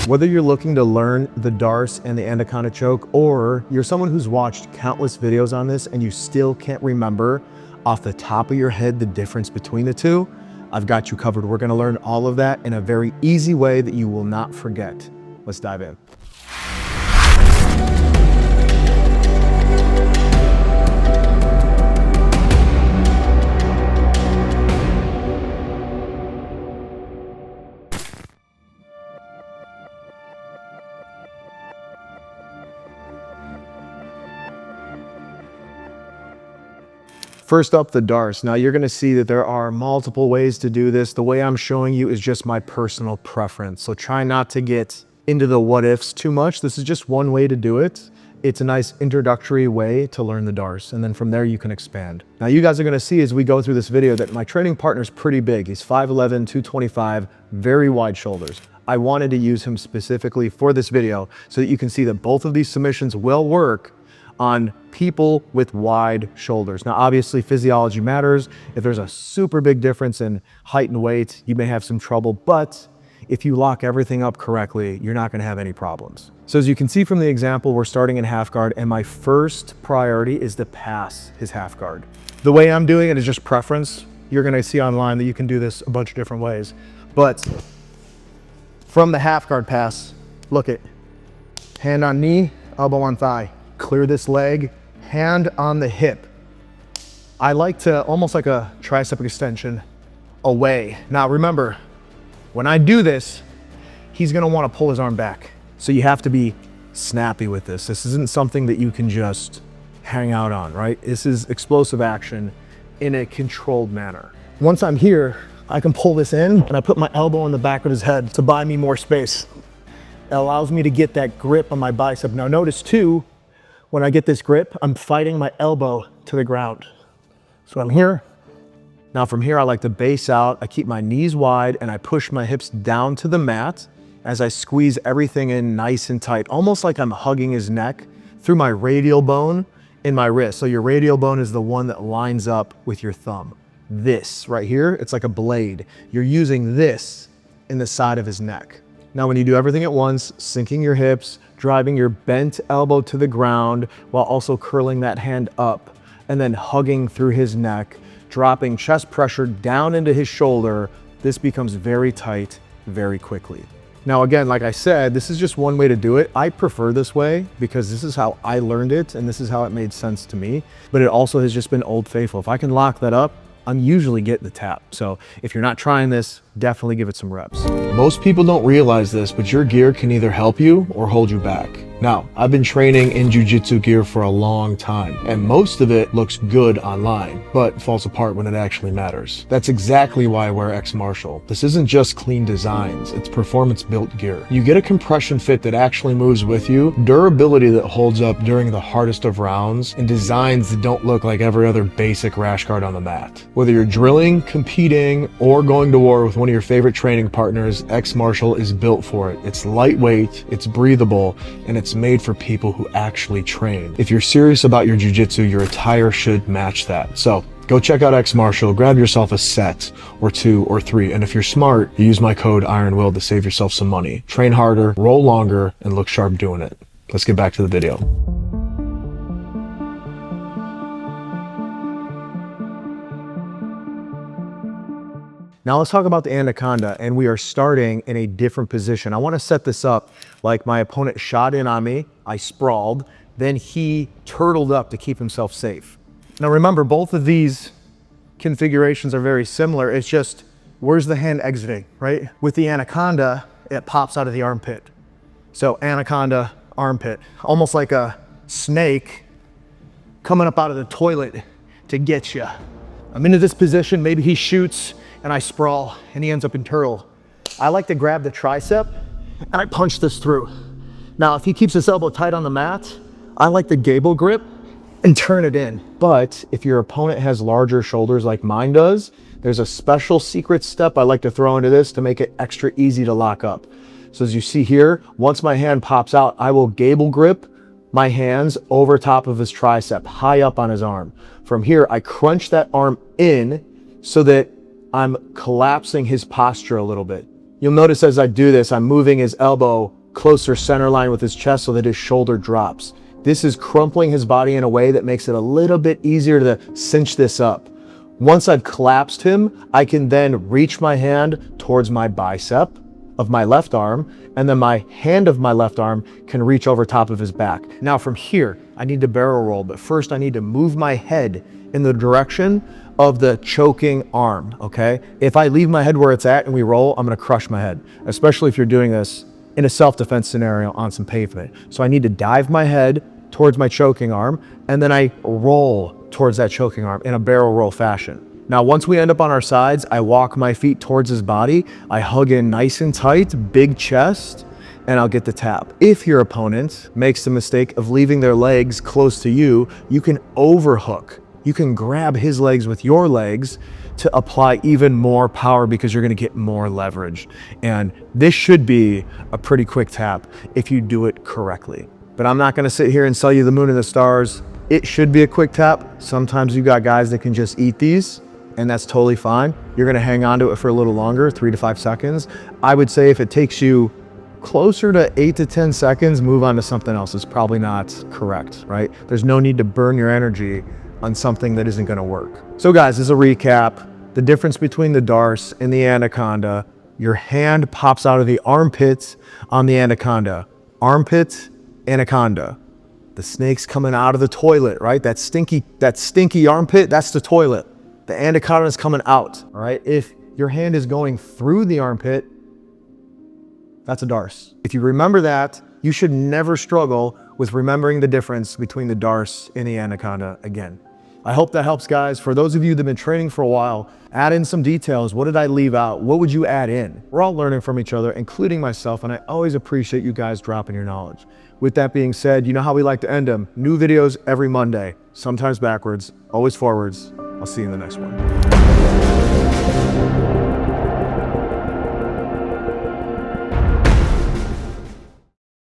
Whether you're looking to learn the Darce and the Anaconda choke, or you're someone who's watched countless videos on this and you still can't remember off the top of your head the difference between the two, I've got you covered. We're gonna learn all of that in a very easy way that you will not forget. Let's dive in. First up, the Darce. Now you're gonna see that there are multiple ways to do this. The way I'm showing you is just my personal preference. So try not to get into the what ifs too much. This is just one way to do it. It's a nice introductory way to learn the Darce. And then from there you can expand. Now you guys are gonna see as we go through this video that my training partner is pretty big. He's 5'11", 225, very wide shoulders. I wanted to use him specifically for this video so that you can see that both of these submissions will work on people with wide shoulders. Now, obviously physiology matters. If there's a super big difference in height and weight, you may have some trouble, but if you lock everything up correctly, you're not gonna have any problems. So as you can see from the example, we're starting in half guard, and my first priority is to pass his half guard. The way I'm doing it is just preference. You're gonna see online that you can do this a bunch of different ways, but from the half guard pass, look it, hand on knee, elbow on thigh. Clear this leg, hand on the hip. I like to, almost like a tricep extension, away. Now remember, when I do this, he's gonna wanna pull his arm back. So you have to be snappy with this. This isn't something that you can just hang out on, right? This is explosive action in a controlled manner. Once I'm here, I can pull this in and I put my elbow on the back of his head to buy me more space. It allows me to get that grip on my bicep. Now notice too, when I get this grip, I'm fighting my elbow to the ground. So I'm here. Now from here, I like to base out. I keep my knees wide and I push my hips down to the mat as I squeeze everything in nice and tight, almost like I'm hugging his neck through my radial bone in my wrist. So your radial bone is the one that lines up with your thumb. This right here, it's like a blade. You're using this in the side of his neck. Now, when you do everything at once, sinking your hips, driving your bent elbow to the ground while also curling that hand up and then hugging through his neck, dropping chest pressure down into his shoulder, this becomes very tight very quickly. Now, again, like I said, this is just one way to do it. I prefer this way because this is how I learned it and this is how it made sense to me, but it also has just been old faithful. If I can lock that up, I'm usually getting the tap. So if you're not trying this, definitely give it some reps. Most people don't realize this, but your gear can either help you or hold you back. Now, I've been training in jiu-jitsu gear for a long time, and most of it looks good online, but falls apart when it actually matters. That's exactly why I wear X Martial. This isn't just clean designs, it's performance-built gear. You get a compression fit that actually moves with you, durability that holds up during the hardest of rounds, and designs that don't look like every other basic rash guard on the mat. Whether you're drilling, competing, or going to war with one of your favorite training partners, X Martial is built for it. It's lightweight, it's breathable, and it's made for people who actually train. If you're serious about your jiu-jitsu, your attire should match that. So go check out X Martial, grab yourself a set or 2 or 3, and if you're smart, you use my code IRONWILL to save yourself some money. Train harder, roll longer, and look sharp doing it. Let's get back to the video. Now let's talk about the Anaconda, and we are starting in a different position. I want to set this up like my opponent shot in on me, I sprawled, then he turtled up to keep himself safe. Now remember, both of these configurations are very similar. It's just, where's the hand exiting, right? With the Anaconda, it pops out of the armpit. So Anaconda, armpit, almost like a snake coming up out of the toilet to get you. I'm into this position, maybe he shoots, and I sprawl and he ends up in turtle. I like to grab the tricep and I punch this through. Now, if he keeps his elbow tight on the mat, I like the gable grip and turn it in. But if your opponent has larger shoulders like mine does, there's a special secret step I like to throw into this to make it extra easy to lock up. So as you see here, once my hand pops out, I will gable grip my hands over top of his tricep, high up on his arm. From here, I crunch that arm in so that I'm collapsing his posture a little bit. You'll notice as I do this, I'm moving his elbow closer center line with his chest so that his shoulder drops. This is crumpling his body in a way that makes it a little bit easier to cinch this up. Once I've collapsed him, I can then reach my hand towards my bicep of my left arm, and then my hand of my left arm can reach over top of his back. Now from here, I need to barrel roll, but first I need to move my head in the direction of the choking arm, okay? If I leave my head where it's at and we roll, I'm gonna crush my head, especially if you're doing this in a self-defense scenario on some pavement. So I need to dive my head towards my choking arm, and then I roll towards that choking arm in a barrel roll fashion. Now, once we end up on our sides, I walk my feet towards his body, I hug in nice and tight, big chest, and I'll get the tap. If your opponent makes the mistake of leaving their legs close to you, you can overhook. You can grab his legs with your legs to apply even more power because you're gonna get more leverage. And this should be a pretty quick tap if you do it correctly. But I'm not gonna sit here and sell you the moon and the stars. It should be a quick tap. Sometimes you got guys that can just eat these, and that's totally fine. You're gonna hang on to it for a little longer, 3 to 5 seconds. I would say if it takes you closer to 8 to 10 seconds, move on to something else. It's probably not correct, right? There's no need to burn your energy on something that isn't gonna work. So guys, as a recap, the difference between the Darce and the Anaconda, your hand pops out of the armpits on the Anaconda. Armpit, Anaconda. The snake's coming out of the toilet, right? That stinky armpit, that's the toilet. The Anaconda is coming out, all right? If your hand is going through the armpit, that's a Darce. If you remember that, you should never struggle with remembering the difference between the Darce and the Anaconda again. I hope that helps, guys. For those of you that have been training for a while, add in some details. What did I leave out? What would you add in? We're all learning from each other, including myself, and I always appreciate you guys dropping your knowledge. With that being said, you know how we like to end them. New videos every Monday, sometimes backwards, always forwards. I'll see you in the next one.